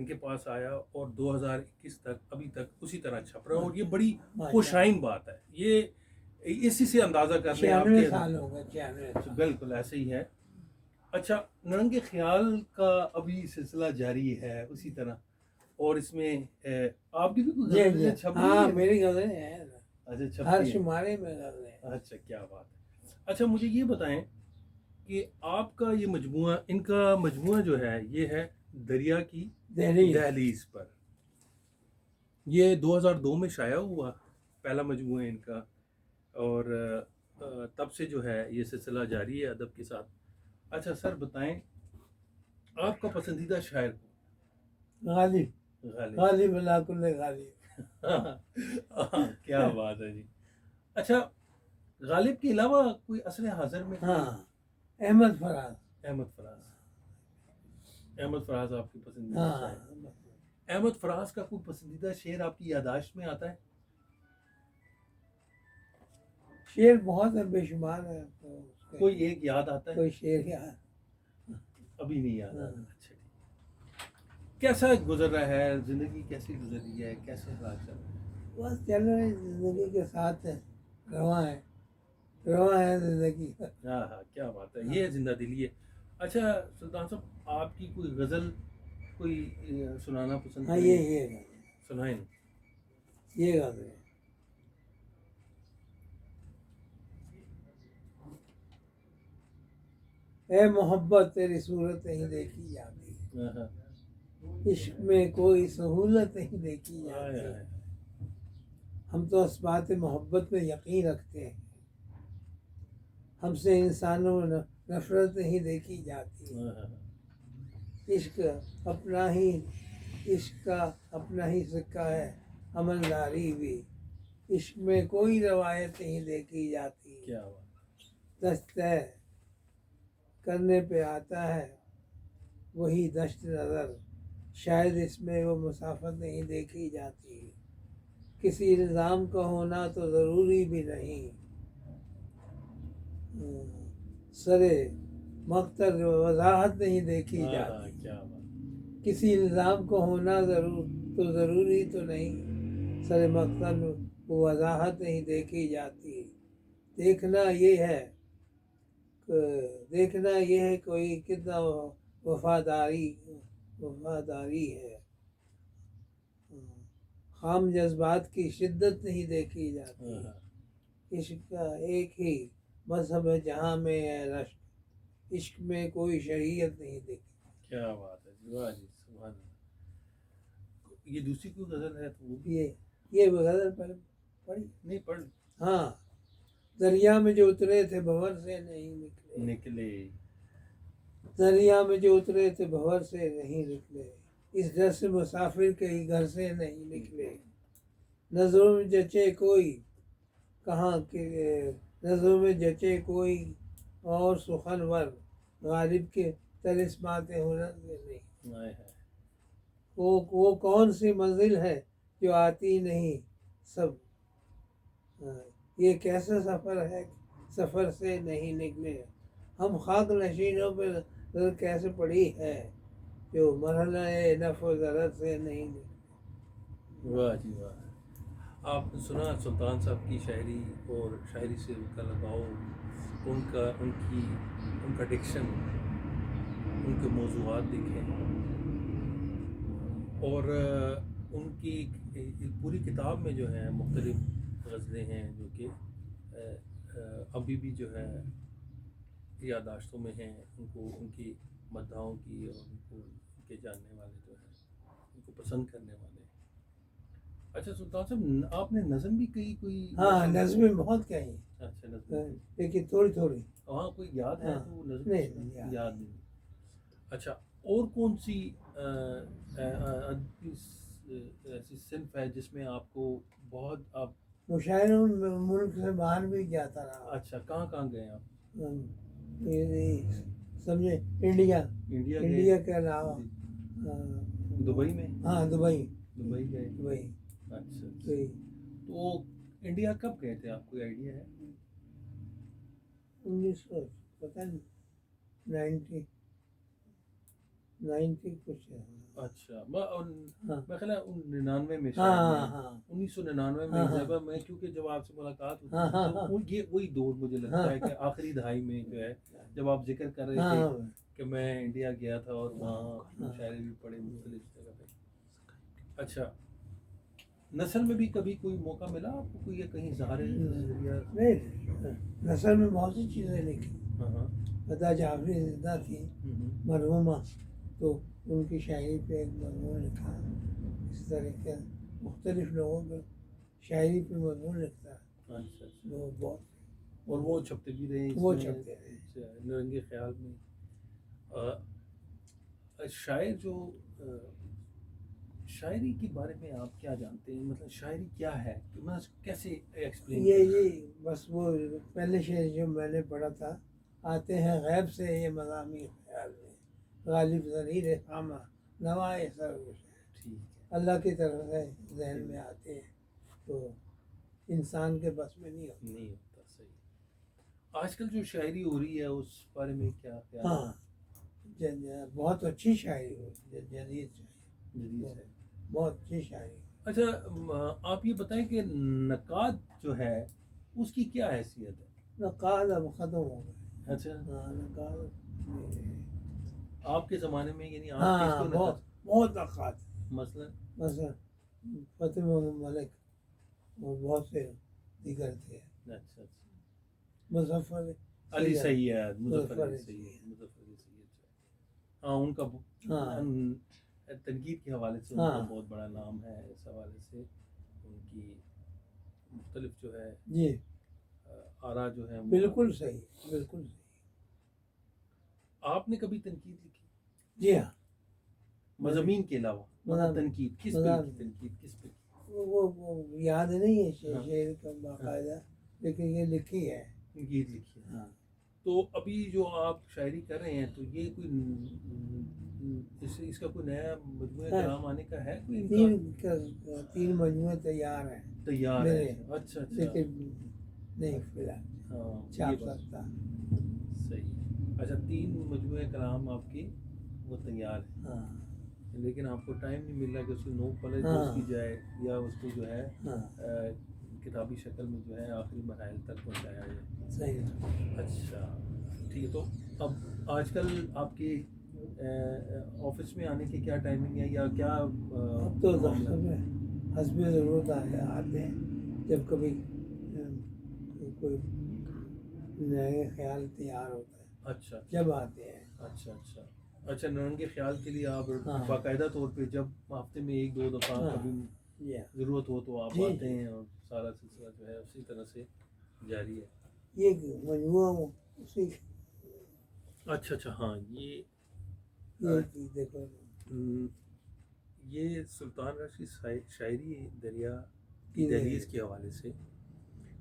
ان کے پاس آیا اور 2021 تک ابھی تک اسی طرح چھپ رہا ہے، اور یہ بڑی ماشاء خوشائن بات ہے. یہ اسی سے اندازہ کر لیں آپ 96 کے. سال ہو گئے، 96 سال. بالکل ایسے ہی ہے. اچھا، نرنگ خیال کا ابھی سلسلہ جاری ہے اسی طرح، اور اس میں آپ کی بھی کوئی جی غزلیں جی چھپ ہاں رہی ہیں؟ میری غزلیں ہیں، اچھا ہر چھپتی ہیں. شمارے میں غزلیں ہیں. اچھا کیا بات ہے. اچھا مجھے یہ بتائیں کہ آپ کا یہ مجموعہ، ان کا مجموعہ جو ہے یہ ہے دریا کی دہلی دہلیز پر. یہ 2002 میں شائع ہوا پہلا مجموعہ ان کا، اور تب سے جو ہے یہ سلسلہ جاری ہے ادب کے ساتھ. اچھا سر بتائیں، آپ کا پسندیدہ شاعر غالب، غالب؟ غالب لا کل غالب. کیا بات ہے جی. اچھا غالب کے علاوہ کوئی عصر حاضر میں کوئی؟ ہاں احمد فراز. احمد فراز. احمد فراز آپ کی پسندیدہ ہاں شاعر. احمد فراز کا کوئی پسندیدہ شعر آپ کی یادداشت میں آتا ہے؟ شعر بہت ہے، بے شمار ہے. تو اس کے کوئی ایک یاد آتا ہے؟ کوئی شعر یاد ابھی نہیں یاد ہاں. آتا. اچھا ٹھیک. کیسا گزر رہا ہے زندگی، کیسی گزر رہی ہے، کیسے حالات چل رہے ہیں؟ بس چل رہے ہیں، زندگی کے ساتھ ہے، رواں ہے، رواں ہے زندگی. ہاں ہاں کیا بات ہے، یہ زندہ دلی ہے. اچھا سلطان صاحب، آپ کی کوئی غزل کوئی سنانا پسند ہاں کریں؟ یہ سنائیں نا. یہ غزل ہے. اے محبت تیری صورت نہیں دیکھی جاتی، ہاں ہاں. عشق میں کوئی سہولت نہیں دیکھی آئے جاتی. آئے. ہم تو اس بات محبت میں یقین رکھتے ہیں، ہم سے انسانوں میں نفرت نہیں دیکھی جاتی. ہاں ہاں. عشق اپنا ہی، عشق کا اپنا ہی سکہ ہے، عملداری بھی عشق میں کوئی روایت نہیں دیکھی جاتی. کیا بات. دست طے کرنے پہ آتا ہے وہی دشت نظر، شاید اس میں وہ مسافت نہیں دیکھی جاتی. کسی نظام کا ہونا تو ضروری بھی نہیں، سرے مقتر وضاحت نہیں دیکھی ہاں ہاں جاتی. کیا بات. کسی نظام کو ہونا ضروری تو نہیں، سر مقصد وضاحت نہیں دیکھی جاتی. دیکھنا یہ ہے کوئی کتنا وفاداری ہے. خام جذبات کی شدت نہیں دیکھی جاتی. ہاں ہاں. عشق کا ایک ہی مذہب ہے جہاں میں ہے رشک، عشق میں کوئی شریعت نہیں دیکھی. کیا بات ہے جی، واہ جی سبحان اللہ. یہ دوسری کوئی غزل ہے تو وہ بھی یہ غزل پڑھی. نہیں پڑھ ہاں، دریا میں جو اترے تھے بھور سے نہیں نکلے. دریا میں جو اترے تھے بھور سے نہیں نکلے، اس ڈر سے مسافر کے ہی گھر سے نہیں نکلے. نظروں میں جچے کوئی کہاں کے، نظروں میں جچے کوئی اور سخنور، غالب کے طلسمات ہنر میں نہیں. آئے ہائے. وہ کون سی منزل ہے جو آتی نہیں سب، یہ کیسا سفر ہے سفر سے نہیں نکلے. ہم خاک نشینوں پہ نظر کیسے پڑی ہے جو مرحلہ نفع و ضرر سے نہیں نکلے. واہ جی واہ. آپ نے سنا سلطان صاحب کی شاعری اور شاعری سے ان کا لگاؤ، ان کا ڈکشن، ان کے موضوعات دیکھیں، اور ان کی پوری کتاب میں جو ہے مختلف غزلیں ہیں جو کہ ابھی بھی جو ہے یادداشتوں میں ہیں. ان کی مداحوں کی، اور ان کے جاننے والے جو ہیں ان کو پسند کرنے والے. اچھا سلطان صاحب، آپ نے نظم بھی کہی کوئی؟ ہاں نظمیں بہت کہیں، اچھا نظم لیکن تھوڑی تھوڑی. وہاں کوئی یاد ہے ہاں. تو وہ نظم نہیں یاد نہیں. اچھا، اور کون سی ادبی ایسی صنف ہے جس میں آپ کو بہت آپ مشاعروں میں ملک سے باہر بھی جاتا رہا. اچھا کہاں گئے آپ؟ سمجھے انڈیا گئے؟ کے علاوہ دبئی میں؟ ہاں دبئی گئے. دبئی. اچھا تو انڈیا کب گئے تھے، آپ کوئی آئیڈیا ہے؟ 1900 پتہ نہیں 90 90 کچھ ہے. اچھا ہاں میں خیال ہے 99 میں ہاں شاید ہاں میں ہاں 1999 میں ہاں ہاں جب میں کیونکہ جب آپ سے ملاقات ہوتی ہاں تھی ہاں تو ہاں یہ وہی دور مجھے لگتا ہے کہ آخری دہائی میں جو ہے جب آپ ذکر کر رہے تھے ہاں کہ میں انڈیا گیا تھا اور وہاں ہاں. مشاعرے بھی پڑے مختلف جگہ پہ. اچھا نثر میں بھی کبھی کوئی موقع ملا آپ کو کوئی یا کہیں ظاہر ذریعہ؟ نہیں نثر میں بہت سی چیزیں لکھی. ہاں ہاں خدا جعفری زندہ تھی مرحومہ تو ان کی شاعری پہ ایک مضمون لکھا. اس طرح کے مختلف لوگوں کے شاعری پہ مضمون لکھتا ہے اچھا اچھا وہ بہت اور وہ چھپتے بھی رہے اس وہ میں؟ چھپتے رہے. اچھا نرنگے خیال میں شاعر جو شاعری کے بارے میں آپ کیا جانتے ہیں مطلب شاعری کیا ہے میں کیسے ایکسپلین یہ بس وہ پہلے شعر جو میں نے پڑھا تھا آتے ہیں غیب سے یہ مضامین خیال میں غالب ضریر خامہ نوائے سر ٹھیک ہے اللہ کی طرف سے ذہن میں آتے ہیں تو انسان کے بس میں نہیں ہوتا. نہیں ہوتا صحیح. آج کل جو شاعری ہو رہی ہے اس بارے میں کیا خیال ہاں ہے؟ بہت اچھی شاعری ہو جدید شاعری جدید ہے. بہت اچھی شاعری. اچھا آپ یہ بتائیں کہ نقاد جو ہے اس کی کیا حیثیت ہے؟ نقاد اب ختم ہو گئے. اچھا ہاں نقاد آپ کے زمانے میں یعنی آپ ہاں کس کو بہت بہت نقاد مثلا مثلا فتح محمد ملک اور بہت سے دیگر تھے. اچھا اچھا مظفر علی سید سید مظفر مظفر علی علی سید سید. مظفر علی سید جو ہے ہاں ان کا ہاں تنقید کے حوالے سے ان ہاں کا بہت بڑا نام ہے. اس حوالے سے ان کی مختلف جو ہے جی آرا جو ہے بالکل صحیح بالکل صحیح. آپ نے کبھی تنقید لکھی جی ہاں مضامین کے علاوہ مضامین- تنقید کس پہ مضامین. کی تنقید کس پہ کی؟ وہ یاد نہیں ہے ہاں. شعر کا باقاعدہ لیکن یہ لکھی ہے. تنقید لکھی ہے. ہاں تو ابھی جو آپ شاعری کر رہے ہیں تو یہ کوئی اس کا کوئی نیا مجموعہ کلام آنے کا ہے کوئی امکان؟ تین مجموعے تیار ہیں تیار میرے ہے. اچھا اچھا لیکن نہیں فی الحال ہاں یہ چھاپ بات سکتا. صحیح. اچھا 3 مجموعے کلام آپ کی وہ تیار ہیں ہاں لیکن آپ کو ٹائم نہیں مل رہا کہ اس کی نوک پلش ہاں درست کی جائے یا اس کو جو ہے ہاں کتابی شکل میں جو ہے آخری مراحل تک پہنچایا جائے. صحیح. اچھا ٹھیک ہے. تو اب آج کل آپ کی آفس میں آنے کی کیا ٹائمنگ ہے یا کیا اب تو دفتر میں حسب ضرورت آتے ہیں جب کبھی کوئی نئے خیال تیار ہوتا ہے اچھا جب آتے ہیں. اچھا اچھا اچھا نرنگے خیال کے لیے آپ ہاں. باقاعدہ طور پہ جب ہفتے میں 1-2 دفعہ ہاں. کبھی جی ہاں. ضرورت ہو تو آپ جی آتے جی. ہیں اور سارا سلسلہ جو ہے اسی طرح سے جاری ہے. یہ مجموعہ اسی اچھا اچھا ہاں دیکھو یہ سلطان راشد شاعری دریا کی دہلیز کے حوالے سے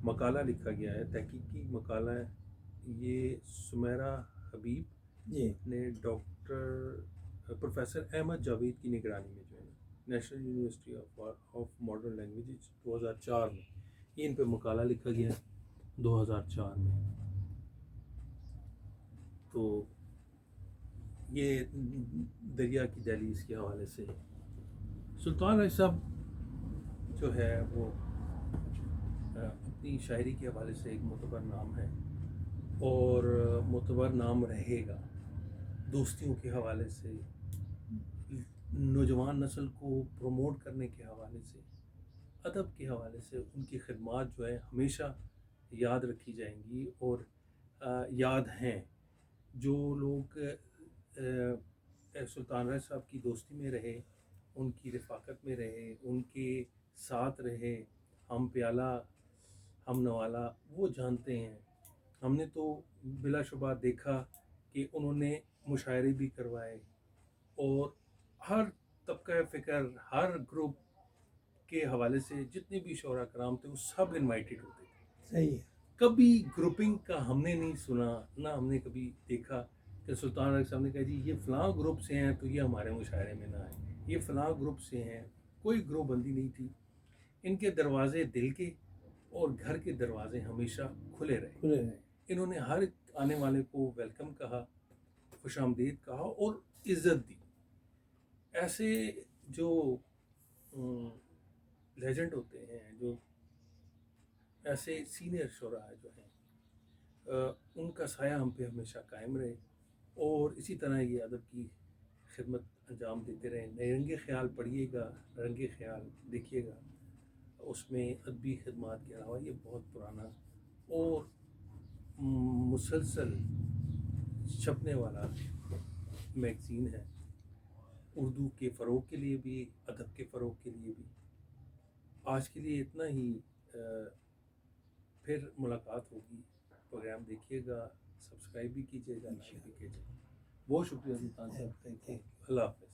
مقالہ لکھا گیا ہے. تحقیقی مقالہ ہے یہ سمیرہ حبیب جی نے ڈاکٹر پروفیسر احمد جاوید کی نگرانی میں جو ہے national university of modern languages 2004 میں ان پہ مقالہ لکھا گیا ہے 2004 میں. تو یہ دریا کی دہلیز کے حوالے سے سلطان راشد صاحب جو ہے وہ اپنی شاعری کے حوالے سے ایک معتبر نام ہے اور معتبر نام رہے گا. دوستیوں کے حوالے سے نوجوان نسل کو پروموٹ کرنے کے حوالے سے ادب کے حوالے سے ان کی خدمات جو ہے ہمیشہ یاد رکھی جائیں گی اور یاد ہیں. جو لوگ سلطان راشد صاحب کی دوستی میں رہے ان کی رفاقت میں رہے ان کے ساتھ رہے ہم پیالہ ہم نوالہ وہ جانتے ہیں. ہم نے تو بلا شبہ دیکھا کہ انہوں نے مشاعرے بھی کروائے اور ہر طبقہ فکر ہر گروپ کے حوالے سے جتنے بھی شعراء کرام تھے وہ سب انوائٹڈ ہوتے تھے. صحیح ہے. کبھی گروپنگ کا ہم نے نہیں سنا نہ ہم نے کبھی دیکھا کہ سلطان راشد صاحب نے کہا جی یہ فلاں گروپ سے ہیں تو یہ ہمارے مشاعرے میں نہ آئے یہ فلاں گروپ سے ہیں. کوئی گروپ بندی نہیں تھی. ان کے دروازے دل کے اور گھر کے دروازے ہمیشہ کھلے رہے. انہوں نے ہر آنے والے کو ویلکم کہا خوش آمدید کہا اور عزت دی. ایسے جو لیجنڈ ہوتے ہیں، جو ایسے سینئر شعراء جو ہیں، ان کا سایہ ہم پہ ہمیشہ قائم رہے، اور اسی طرح یہ ادب کی خدمت انجام دیتے رہیں۔ نئے رنگ خیال پڑھیے گا، رنگ خیال دیکھیے گا، اس میں ادبی خدمات کے علاوہ یہ بہت پرانا اور مسلسل چھپنے والا میگزین ہے، اردو کے فروغ کے لیے بھی، ادب کے فروغ کے لیے بھی۔ آج کے لیے اتنا ہی، پھر ملاقات ہوگی۔ پروگرام دیکھیے گا، سبسکرائب بھی کیجیے گا، لائک بھی کیجیے گا۔ بہت شکریہ سلطان صاحب، Thank you. اللہ حافظ۔